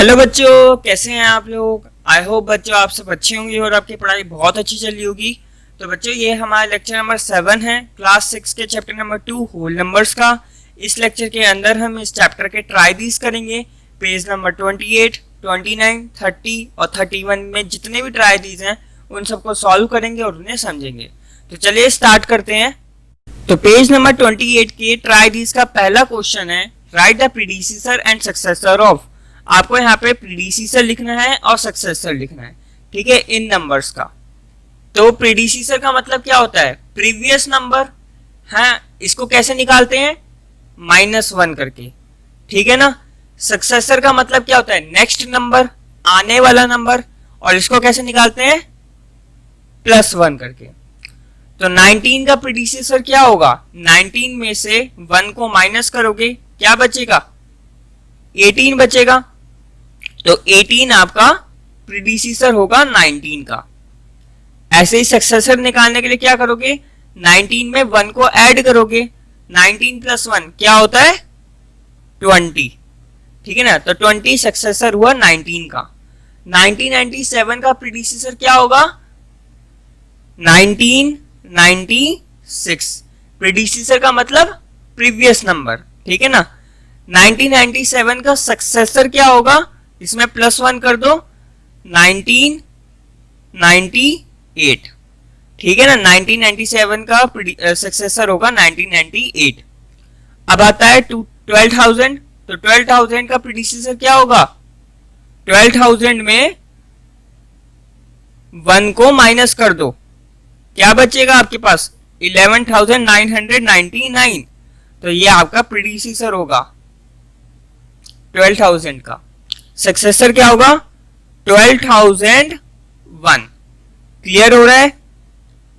Hello बच्चों, कैसे हैं आप लोग। आई होप बच्चों आप सब अच्छे होंगे और आपकी पढ़ाई बहुत अच्छी चल रही होगी। तो बच्चों ये हमारा लेक्चर नंबर 7 है, क्लास 6 के चैप्टर नंबर 2 होल नंबर्स का। इस लेक्चर के अंदर हम इस चैप्टर के ट्राई दीज करेंगे। पेज नंबर 28, 29, 30 और 31 में जितने भी ट्राई दीज हैं उन सबको सॉल्व करेंगे और उन्हें समझेंगे। तो चलिए स्टार्ट करते हैं। तो पेज नंबर 28 के ट्राई दीज का पहला क्वेश्चन है, right the predecessor and successor of. आपको यहाँ पे प्रीडिसेसर लिखना है और सक्सेसर लिखना है, ठीक है, इन नंबर्स का। तो प्रीडिसेसर का मतलब क्या होता है, प्रीवियस नंबर है। इसको कैसे निकालते हैं, -1 करके, ठीक है ना। सक्सेसर का मतलब क्या होता है, नेक्स्ट नंबर, आने वाला नंबर, और इसको कैसे निकालते हैं, +1 करके। तो 19 का प्रीडिसेसर क्या होगा, 19 में से 1 को माइनस करोगे, क्या बचेगा, 18 बचेगा। तो 18 आपका प्रीडिसेसर होगा 19 का। ऐसे ही सक्सेसर निकालने के लिए क्या करोगे, 19 में 1 को ऐड करोगे, 19 + 1 क्या होता है, 20, ठीक है ना। तो 20 सक्सेसर हुआ 19 का। 1997 का प्रीडिसेसर क्या होगा, 1996। प्रीडिसेसर का मतलब प्रीवियस नंबर, ठीक है ना। 1997 का सक्सेसर क्या होगा, इसमें +1 कर दो, 1998, ठीक है ना। 1997 का सक्सेसर होगा 1998। अब आता है 12,000। तो 12,000 का प्रीडिसेसर क्या होगा, 12,000 में 1 को माइनस कर दो, क्या बचेगा आपके पास, 11,999। तो ये आपका प्रीडिसेसर होगा 12,000 का। सक्सेसर क्या होगा, 12,001। क्लियर हो रहा है।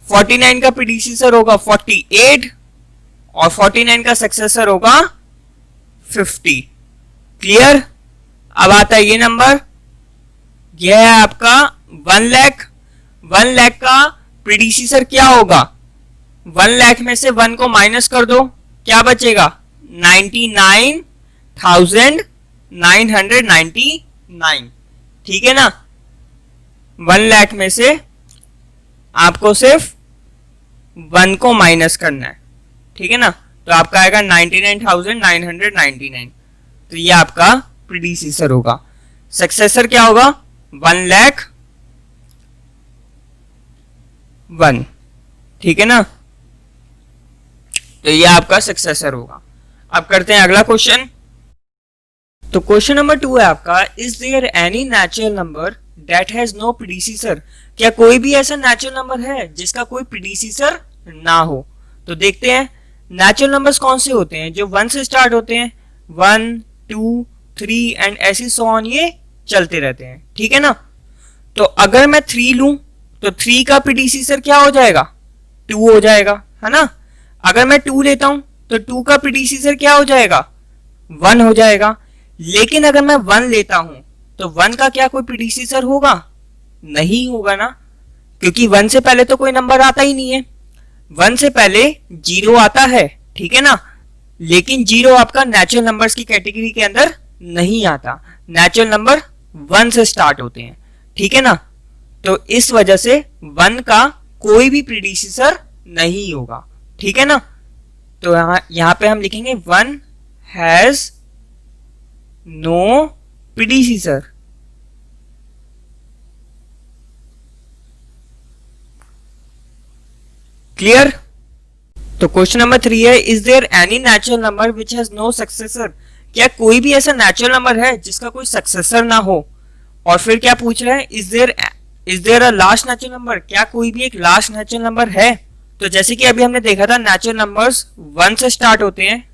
49 का प्रीडिसेसर होगा 48 और 49 का सक्सेसर होगा 50। क्लियर। अब आता है ये नंबर, यह है आपका 1 लाख। 1 लाख का प्रीडिसेसर क्या होगा, 1 लाख में से 1 को माइनस कर दो, क्या बचेगा, 99,999, ठीक है ना। 1 लाख में से आपको सिर्फ 1 को माइनस करना है, ठीक है ना। तो आपका आएगा 99,999। तो ये आपका प्रीडिसेसर होगा। सक्सेसर क्या होगा, 1,01,000, ठीक है ना। तो ये आपका सक्सेसर होगा। अब करते हैं अगला क्वेश्चन। तो क्वेश्चन नंबर 2 है आपका, is there any natural number that has no predecessor. क्या कोई भी ऐसा नेचुरल नंबर है जिसका कोई प्रीडिसेसर ना हो। तो देखते हैं नेचुरल नंबर्स कौन से होते हैं, जो 1 से स्टार्ट होते हैं, 1, 2, 3 एंड ऐसी सो ऑन, ये चलते रहते हैं, ठीक है ना। तो अगर मैं 3 लूं तो 3 का प्रीडिसेसर क्या हो जाएगा, 2 हो जाएगा, है ना। अगर मैं 2 लेता हूं तो 2 का प्रीडिसेसर क्या हो जाएगा, 1 हो जाएगा। लेकिन अगर मैं 1 लेता हूं तो 1 का क्या कोई प्रीडिसेसर होगा, नहीं होगा ना, क्योंकि 1 से पहले तो कोई नंबर आता ही नहीं है। 1 से पहले 0 आता है, ठीक है ना। लेकिन 0 आपका नेचुरल नंबर्स की कैटेगरी के अंदर नहीं आता। नेचुरल नंबर 1 से स्टार्ट होते हैं, ठीक है ना। तो इस वजह से 1 का कोई भी प्रीडिसेसर नहीं होगा, ठीक है ना। तो यहां पे हम लिखेंगे 1 हैज नो प्रीडिसेसर। क्लियर। तो क्वेश्चन नंबर 3 है, is there any natural number which has no successor. क्या कोई भी ऐसा नेचुरल नंबर है जिसका कोई सक्सेसर ना हो। और फिर क्या पूछ रहा है, is there a last natural number. क्या कोई भी एक लास्ट नेचुरल नंबर है। तो जैसे कि अभी हमने देखा था, नेचुरल नंबर्स 1 से स्टार्ट होते हैं,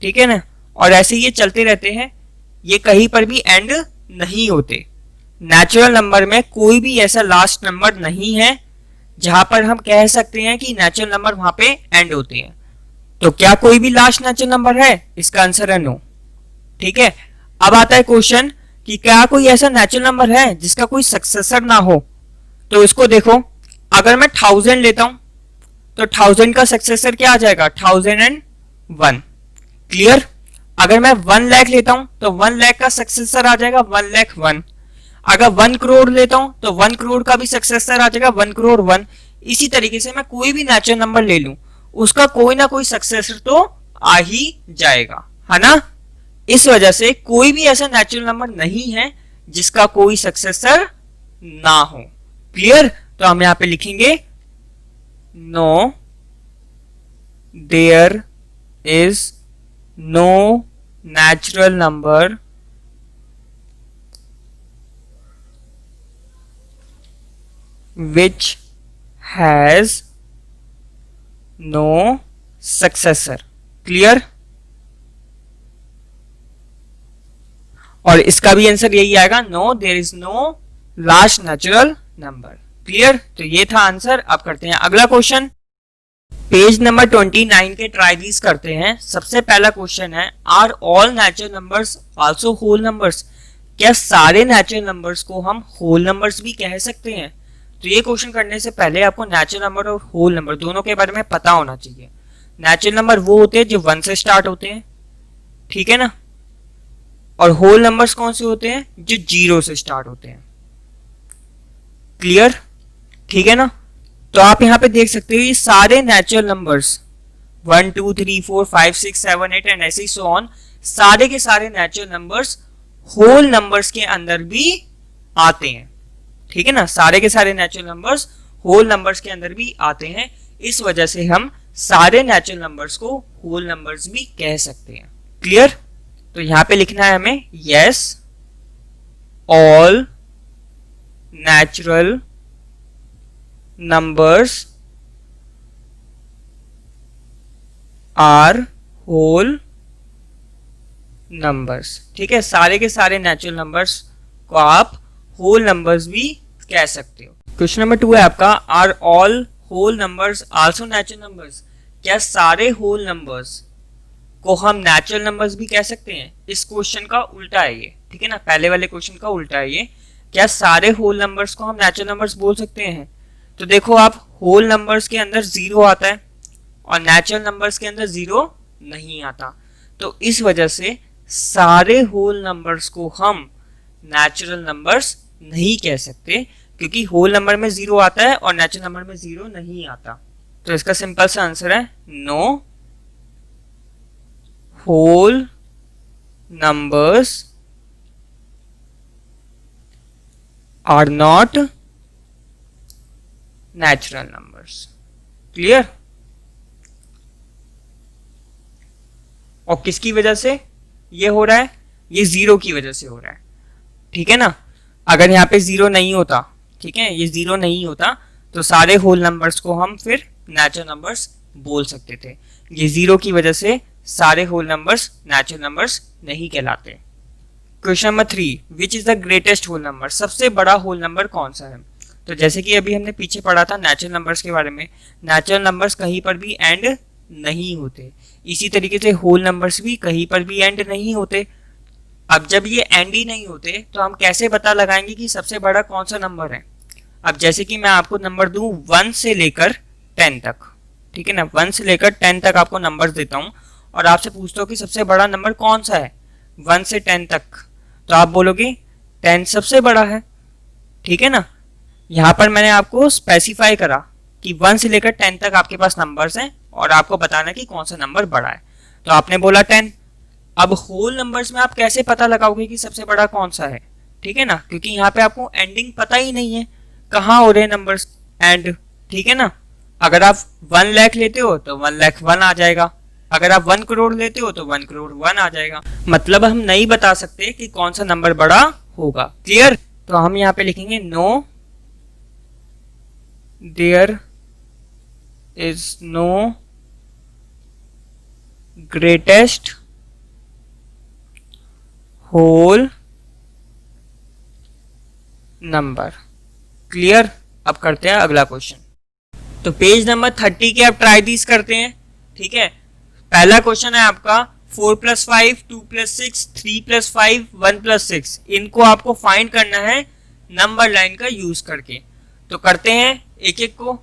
ठीक है ना, और ऐसे ये चलते रहते हैं, ये कहीं पर भी एंड नहीं होते। नेचुरल नंबर में कोई भी ऐसा लास्ट नंबर नहीं है जहां पर हम कह सकते हैं कि नेचुरल नंबर वहां पे एंड होते हैं। तो क्या कोई भी लास्ट नेचुरल नंबर है, इसका आंसर है नो, ठीक है। अब आता है क्वेश्चन कि क्या कोई ऐसा नेचुरल नंबर है जिसका कोई सक्सेसर ना हो। तो इसको देखो, अगर मैं 1000 लेता हूं तो 1000 का सक्सेसर क्या आ जाएगा, 1001। क्लियर। अगर मैं 1 लाख लेता हूं तो 1 लाख का सक्सेसर आ जाएगा 1 लाख 1। अगर 1 करोड़ लेता हूं तो 1 करोड़ का भी सक्सेसर आ जाएगा 1 करोड़ 1। इसी तरीके से मैं कोई भी नेचुरल नंबर ले लूं, उसका कोई ना कोई सक्सेसर तो आ ही जाएगा, है ना। इस वजह से कोई भी ऐसा नेचुरल नंबर नहीं है जिसका कोई सक्सेसर ना हो। क्लियर। तो हम यहां पे लिखेंगे no there is no natural number which has no successor। Clear. और इसका भी आंसर यही आएगा, no there is no last natural number. Clear. तो ये था आंसर। अब करते हैं अगला क्वेश्चन। पेज नंबर 29 के ट्राई दीज करते हैं। सबसे पहला क्वेश्चन है, are all natural numbers also whole numbers. क्या सारे नेचुरल नंबर्स को हम होल नंबर्स भी कह सकते हैं। तो ये क्वेश्चन करने से पहले आपको नेचुरल नंबर और होल नंबर दोनों के बारे में पता होना चाहिए। नेचुरल नंबर वो होते हैं जो 1 से स्टार्ट होते हैं, ठीक है ना, और होल नंबर्स कौन से होते हैं, जो 0 से स्टार्ट होते हैं। क्लियर। ठीक है ना। तो आप यहाँ पे देख सकते हो ये सारे नेचुरल नंबर्स 1 2 3 4 5 6 7 8 एंड ऐसे ही सो ऑन, सारे के सारे नेचुरल नंबर्स होल नंबर्स के अंदर भी आते हैं। ठीक है ना, सारे के सारे नेचुरल नंबर्स होल नंबर्स के अंदर भी आते हैं। इस वजह से हम सारे नेचुरल नंबर्स को होल नंबर्स भी कह सकते हैं। क्लियर। तो यहां पे लिखना है हमें, yes all natural numbers are whole numbers. ठीक है, सारे के सारे नेचुरल नंबर्स को आप होल नंबर्स भी कह सकते हो। क्वेश्चन नंबर 2 है आपका, are all whole numbers also natural numbers. क्या सारे होल नंबर्स को हम नेचुरल नंबर्स भी कह सकते हैं। इस क्वेश्चन का उल्टा है ये, ठीक है ना, पहले वाले क्वेश्चन का उल्टा है ये। क्या सारे होल नंबर्स को हम नेचुरल नंबर्स बोल सकते हैं। तो देखो आप, होल नंबर्स के अंदर 0 आता है और नेचुरल नंबर्स के अंदर 0 नहीं आता। तो इस वजह से सारे होल नंबर्स को हम नेचुरल नंबर्स नहीं कह सकते, क्योंकि होल नंबर में 0 आता है और नेचुरल नंबर में 0 नहीं आता। तो इसका सिंपल सा आंसर है, no whole numbers are not natural numbers. Clear. और किसकी वजह से ये हो रहा है, ये 0 की वजह से हो रहा है। ठीक है ना, अगर यहाँ पे 0 नहीं होता, ठीक है, ये 0 नहीं होता, तो सारे होल नंबर्स को हम फिर नेचुरल नंबर्स बोल सकते थे। ये 0 की वजह से सारे होल नंबर्स नेचुरल नंबर्स नहीं कहलाते। Question number 3, which is the greatest whole number. सबसे बड़ा होल नंबर कौन सा है। तो जैसे कि अभी हमने पीछे पढ़ा था नेचुरल नंबर्स के बारे में, नेचुरल नंबर्स कहीं पर भी एंड नहीं होते, इसी तरीके से होल नंबर्स भी कहीं पर भी एंड नहीं होते। अब जब ये एंड ही नहीं होते तो हम कैसे पता लगाएंगे कि सबसे बड़ा कौन सा नंबर है। अब जैसे कि मैं आपको नंबर दूं 1 से लेकर 10 तक, ठीक है ना, 1 से लेकर 10 तक आपको नंबर देता हूं और आपसे पूछता हूं कि सबसे बड़ा नंबर कौन सा है 1 से 10 तक, तो आप बोलोगे 10 सबसे बड़ा है। ठीक है ना, यहाँ पर मैंने आपको स्पेसिफाई करा कि 1 से लेकर 10 तक आपके पास नंबर्स हैं और आपको बताना कि कौन सा नंबर बड़ा है, तो आपने बोला 10। अब होल नंबर्स में आप कैसे पता लगाओगे कि सबसे बड़ा कौन सा है। ठीक है ना, क्योंकि यहाँ पे आपको एंडिंग पता ही नहीं है कहाँ हो रहे हैं नंबर्स एंड। ठीक है ना, अगर आप 1 लाख लेते हो तो 1 लाख 1 आ जाएगा, अगर आप 1 करोड़ लेते हो तो 1 करोड़ 1 आ जाएगा। मतलब हम नहीं बता सकते कि कौन सा नंबर बड़ा होगा। क्लियर। तो हम यहाँ पे लिखेंगे, no there is no greatest whole number. Clear. अब करते हैं अगला क्वेश्चन। तो पेज नंबर 30 के अब ट्राई दीज करते हैं। ठीक है, पहला क्वेश्चन है आपका 4 + 5 2 + 6 3 + 5 1 + 6। इनको आपको फाइंड करना है नंबर लाइन का यूज करके। तो करते हैं एक एक को।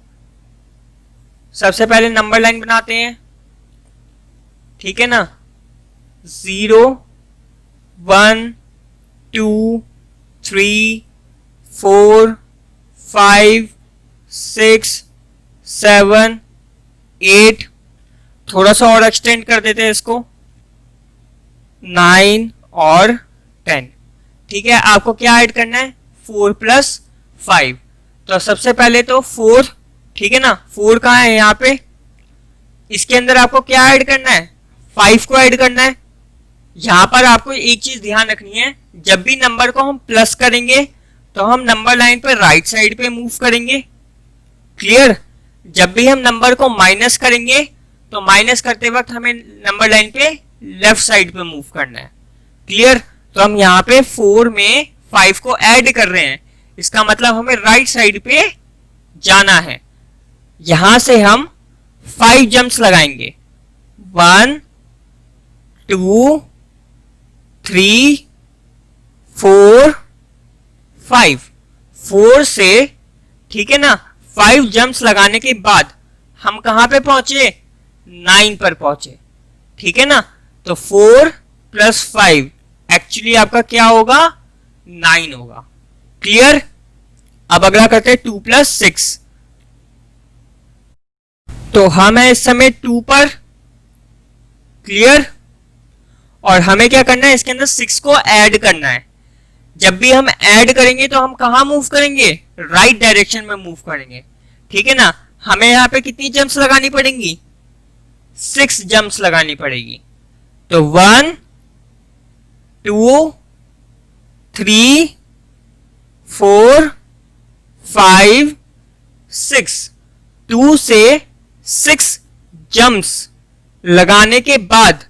सबसे पहले नंबर लाइन बनाते हैं, ठीक है ना। 0 1 2 3 4 5 6 7 8, थोड़ा सा और एक्सटेंड कर देते हैं इसको, 9 और 10। ठीक है, आपको क्या ऐड करना है, 4 + 5। तो सबसे पहले तो 4, ठीक है ना, 4 कहाँ है यहाँ पे, इसके अंदर आपको क्या ऐड करना है, 5 को ऐड करना है। यहाँ पर आपको एक चीज ध्यान रखनी है, जब भी नंबर को हम प्लस करेंगे तो हम नंबर लाइन पर राइट साइड पे मूव करेंगे। क्लियर, जब भी हम नंबर को माइनस करेंगे तो माइनस करते वक्त हमें नंबर लाइन पे लेफ्ट साइड पे मूव करना है। क्लियर, तो हम यहाँ पे 4 में 5 को ऐड कर रहे हैं, इसका मतलब हमें राइट साइड पे जाना है। यहां से हम 5 जंप्स लगाएंगे, 1 2 3 4 5। 4 से, ठीक है ना, 5 जंप्स लगाने के बाद हम कहां पे पहुंचे, 9 पर पहुंचे। ठीक है ना, तो 4 + 5 एक्चुअली आपका क्या होगा, 9 होगा। क्लियर, अब अगला करते हैं 2 + 6। तो हम है इस समय 2 पर। क्लियर, और हमें क्या करना है, इसके अंदर 6 को ऐड करना है। जब भी हम ऐड करेंगे तो हम कहां मूव करेंगे, राइट डायरेक्शन में मूव करेंगे। ठीक है ना, हमें यहाँ पे कितनी जंप्स लगानी पड़ेंगी, 6 जंप्स लगानी पड़ेगी। तो 1 2 3 4 5 6, 2 से 6 जंप्स लगाने के बाद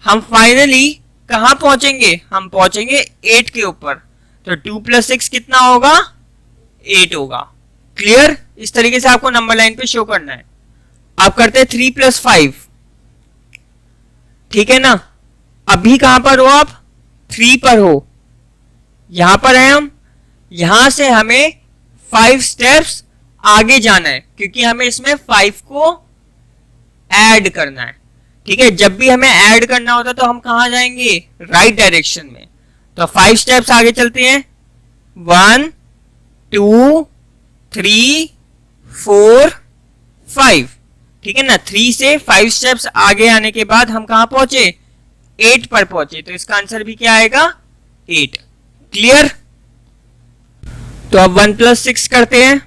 हम फाइनली कहां पहुंचेंगे, हम पहुंचेंगे 8 के ऊपर। तो 2 + 6 कितना होगा, 8 होगा। क्लियर, इस तरीके से आपको नंबर लाइन पे शो करना है। आप करते हैं 3 + 5। ठीक है ना, अभी कहां पर हो आप, 3 पर हो, यहां पर है हम। यहां से हमें 5 स्टेप्स आगे जाना है, क्योंकि हमें इसमें 5 को ऐड करना है। ठीक है, जब भी हमें ऐड करना होता है तो हम कहां जाएंगे, राइट डायरेक्शन में। तो 5 स्टेप्स आगे चलते हैं, 1 2 3 4 5। ठीक है ना, 3 से 5 स्टेप्स आगे आने के बाद हम कहां पहुंचे, 8 पर पहुंचे। तो इसका आंसर भी क्या आएगा, 8। क्लियर, तो अब 1 + 6 करते हैं।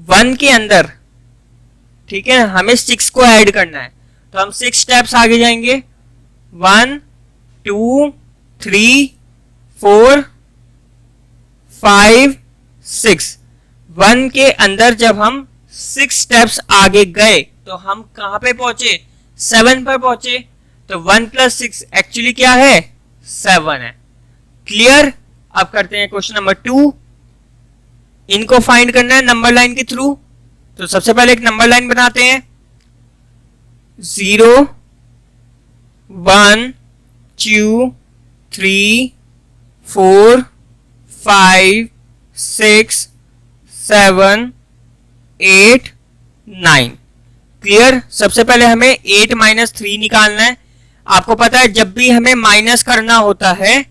1 के अंदर, ठीक है, हमें 6 को ऐड करना है, तो हम 6 स्टेप्स आगे जाएंगे, 1 2 3 4 5 6। 1 के अंदर जब हम 6 स्टेप्स आगे गए तो हम कहां पे पहुंचे, 7 पर पहुंचे। तो 1 + 6 एक्चुअली क्या है, 7 है। क्लियर, अब करते हैं क्वेश्चन नंबर 2। इनको फाइंड करना है नंबर लाइन के थ्रू। तो सबसे पहले एक नंबर लाइन बनाते हैं, 0 1 2 3 4 5 6 7 8 9। क्लियर, सबसे पहले हमें 8 - 3 निकालना है। आपको पता है जब भी हमें माइनस करना होता है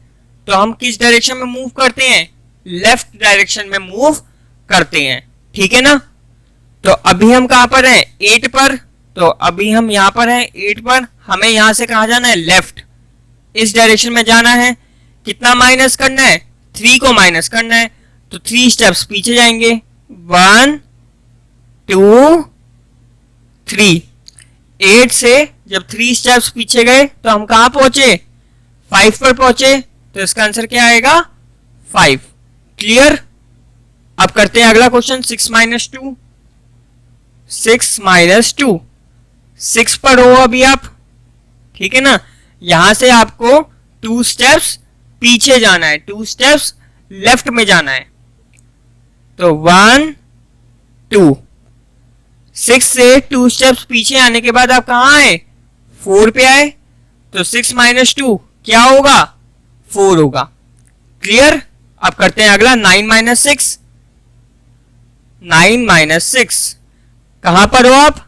तो हम किस डायरेक्शन में मूव करते हैं, लेफ्ट डायरेक्शन में मूव करते हैं। ठीक है ना, तो अभी हम कहां पर हैं, 8 पर। तो अभी हम यहां पर हैं 8 पर, हमें यहां से कहां जाना है, लेफ्ट, इस डायरेक्शन में जाना है। कितना माइनस करना है, 3 को माइनस करना है। तो 3 स्टेप्स पीछे जाएंगे, 1 2 3। 8 से जब 3 स्टेप्स पीछे गए तो हम कहां पहुंचे, 5 पर पहुंचे। तो इसका आंसर क्या आएगा, 5। क्लियर, अब करते हैं अगला क्वेश्चन, 6 - 2। 6 - 2, 6 पर हो अभी आप। ठीक है ना, यहां से आपको 2 स्टेप्स पीछे जाना है, 2 स्टेप्स लेफ्ट में जाना है। तो 1 2, 6 से 2 स्टेप्स पीछे आने के बाद आप कहां आए, 4 पे आए। तो 6 - 2 क्या होगा, 4 होगा। क्लियर, अब करते हैं अगला 9 - 6। 9 - 6, कहां पर हो आप,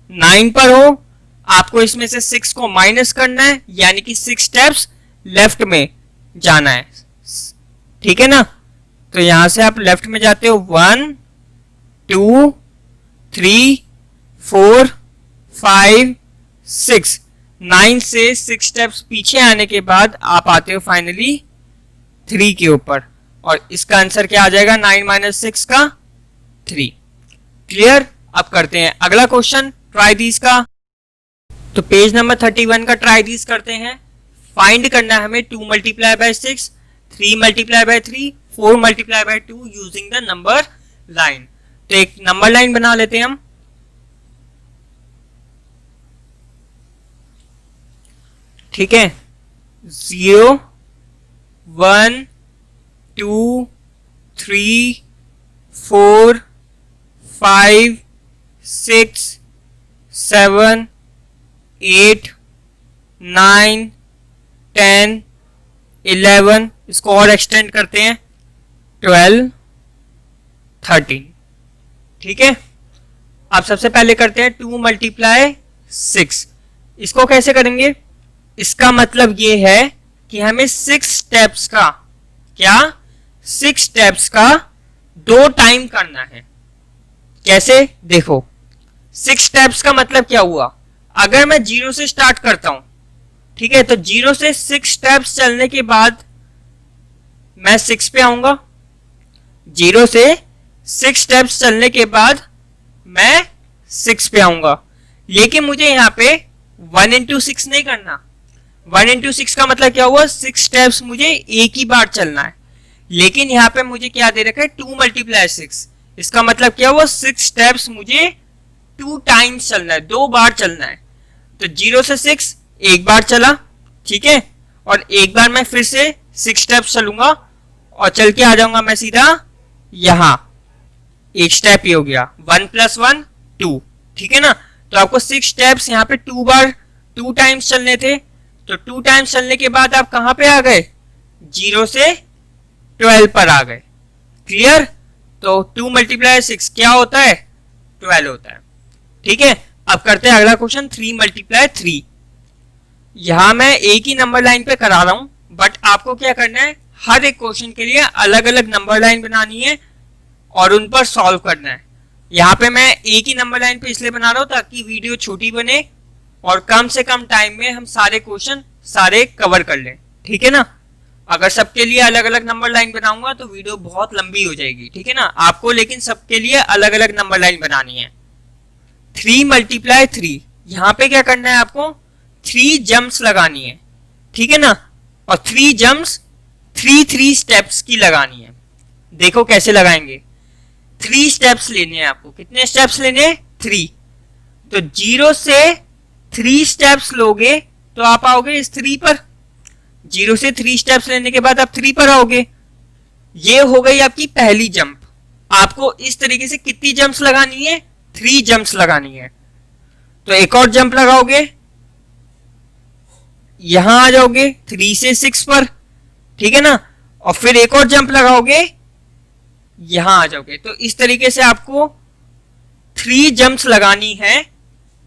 9 पर हो। आपको इसमें से 6 को माइनस करना है, यानी कि 6 स्टेप्स लेफ्ट में जाना है, ठीक है ना। तो यहां से आप लेफ्ट में जाते हो 1 2 3 4 5 6, 9 से 6 स्टेप्स पीछे आने के बाद आप आते हो फाइनली 3 के ऊपर, और इसका आंसर क्या आ जाएगा 9 माइनस 6 का 3। क्लियर। अब करते हैं अगला क्वेश्चन ट्राई दीज का। तो पेज नंबर 31 का ट्राई दीज करते हैं। फाइंड करना है हमें 2 multiply by 6, 3 multiply by 3, 4 multiply by 2 using the number line. तो एक नंबर लाइन बना लेते हैं हम। ठीक है, 0 1 2 3 4 5 6 7 8 9 10 11, इसको और एक्सटेंड करते हैं 12 13। ठीक है, अब सबसे पहले करते हैं 2 मल्टीप्लाई 6। इसको कैसे करेंगे? इसका मतलब ये है कि हमें 6 स्टेप्स का, क्या 6 स्टेप्स का 2 टाइम करना है। कैसे? देखो, 6 स्टेप्स का मतलब क्या हुआ? अगर मैं 0 से स्टार्ट करता हूं, ठीक है, तो 0 से 6 स्टेप्स चलने के बाद मैं 6 पे आऊंगा। 0 से 6 स्टेप्स चलने के बाद मैं 6 पे आऊंगा, लेकिन मुझे यहाँ पे 1 इंटू 6 नहीं करना। 1 इंटू 6 का मतलब क्या हुआ? 6 स्टेप्स मुझे एक ही बार चलना है, लेकिन यहाँ पे मुझे क्या दे रखा है? 2 मल्टीप्लाई 6। इसका मतलब क्या हुआ? 6 स्टेप्स मुझे 2 टाइम्स चलना है, 2 बार चलना है। तो 0 से 6 एक बार चला, ठीक है, और एक बार मैं फिर से 6 स्टेप्स चलूंगा और चल के आ जाऊंगा मैं सीधा यहां। एक स्टेप ये हो गया, 1 + 1 2, ठीक है ना। तो आपको 6 स्टेप्स यहाँ पे 2 बार 2 टाइम्स चलने थे। तो 2 टाइम्स चलने के बाद आप कहां पे आ गए? 0 से 12 पर आ गए। क्लियर? तो 2 मल्टीप्लाई 6 क्या होता है? 12 होता है। ठीक है, अब करते हैं अगला क्वेश्चन 3 मल्टीप्लाई 3। यहां मैं एक ही नंबर लाइन पे करा रहा हूं, बट आपको क्या करना है? हर एक क्वेश्चन के लिए अलग अलग नंबर लाइन बनानी है और उन पर सॉल्व करना है। यहाँ पे मैं एक ही नंबर लाइन पे इसलिए बना रहा हूँ ताकि वीडियो छोटी बने और कम से कम टाइम में हम सारे क्वेश्चन सारे कवर कर लें। ठीक है ना। अगर सबके लिए अलग अलग नंबर लाइन बनाऊंगा तो वीडियो बहुत लंबी हो जाएगी। ठीक है ना। आपको लेकिन सबके लिए अलग अलग नंबर लाइन बनानी है। 3 मल्टीप्लाई 3, यहाँ पे क्या करना है आपको? 3 जंप्स लगानी है। ठीक है ना। और 3 जंप्स 3 स्टेप्स की लगानी है। देखो कैसे लगाएंगे। 3 स्टेप्स लेने हैं आपको। कितने स्टेप्स लेने हैं? 3। तो 0 से 3 स्टेप्स लोगे तो आप आओगे इस 3 पर। 0 से 3 स्टेप्स लेने के बाद आप 3 पर आओगे। ये हो गई आपकी पहली जंप। आपको इस तरीके से कितनी जंप्स लगानी है? 3 जंप्स लगानी है। तो एक और जंप लगाओगे, यहां आ जाओगे 3 से 6 पर। ठीक है ना। और फिर एक और जंप लगाओगे, यहां आ जाओगे। तो इस तरीके से आपको 3 जंप्स लगानी है।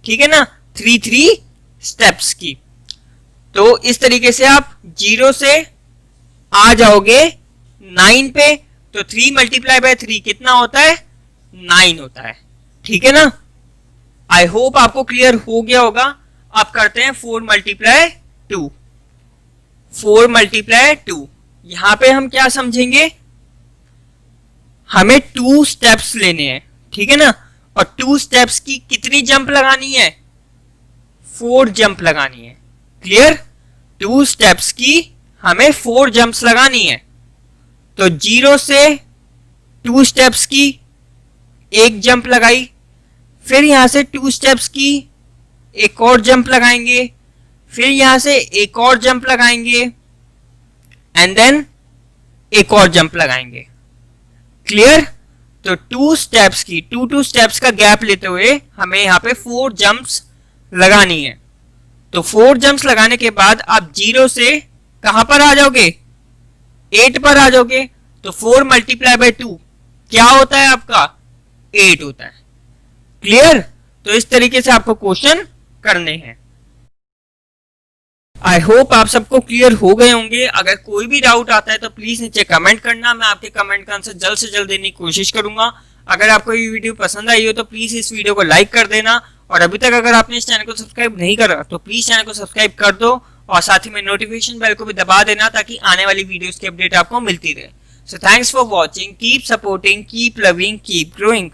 ठीक है ना। 3 स्टेप्स की। तो इस तरीके से आप 0 से आ जाओगे 9 पे। तो 3 मल्टीप्लाई बाय 3 कितना होता है? 9 होता है। ठीक है ना। आई होप आपको क्लियर हो गया होगा। अब करते हैं 4 मल्टीप्लाई 2। 4 मल्टीप्लाई 2, यहां पे हम क्या समझेंगे? हमें 2 स्टेप्स लेने हैं। ठीक है ना। और 2 स्टेप्स की कितनी जंप लगानी है? 4 जंप लगानी है। क्लियर? 2 स्टेप्स की हमें 4 जंप्स लगानी है। तो 0 से 2 स्टेप्स की एक जंप लगाई, फिर यहां से 2 स्टेप्स की एक और जंप लगाएंगे, फिर यहां से एक और जंप लगाएंगे, एंड देन एक और जंप लगाएंगे। क्लियर? तो 2 स्टेप्स की 2 स्टेप्स का गैप लेते हुए हमें यहाँ पे 4 जंप्स लगानी है। तो 4 जंप्स लगाने के बाद आप 0 से कहां पर आ जाओगे? 8 पर आ जाओगे। तो 4 मल्टीप्लाई बाय 2 क्या होता है आपका? 8 होता है। क्लियर? तो इस तरीके से आपको क्वेश्चन करने हैं। आई होप आप सबको क्लियर हो गए होंगे। अगर कोई भी डाउट आता है तो प्लीज नीचे कमेंट करना, मैं आपके कमेंट का आंसर जल्द से जल्द देने की कोशिश करूंगा। अगर आपको ये वीडियो पसंद आई हो तो प्लीज इस वीडियो को लाइक कर देना, और अभी तक अगर आपने इस चैनल को सब्सक्राइब नहीं करा तो प्लीज चैनल को सब्सक्राइब कर दो, और साथ ही में नोटिफिकेशन बेल को भी दबा देना ताकि आने वाली वीडियोस की अपडेट आपको मिलती रहे। So thanks for watching, keep supporting, keep loving, keep growing.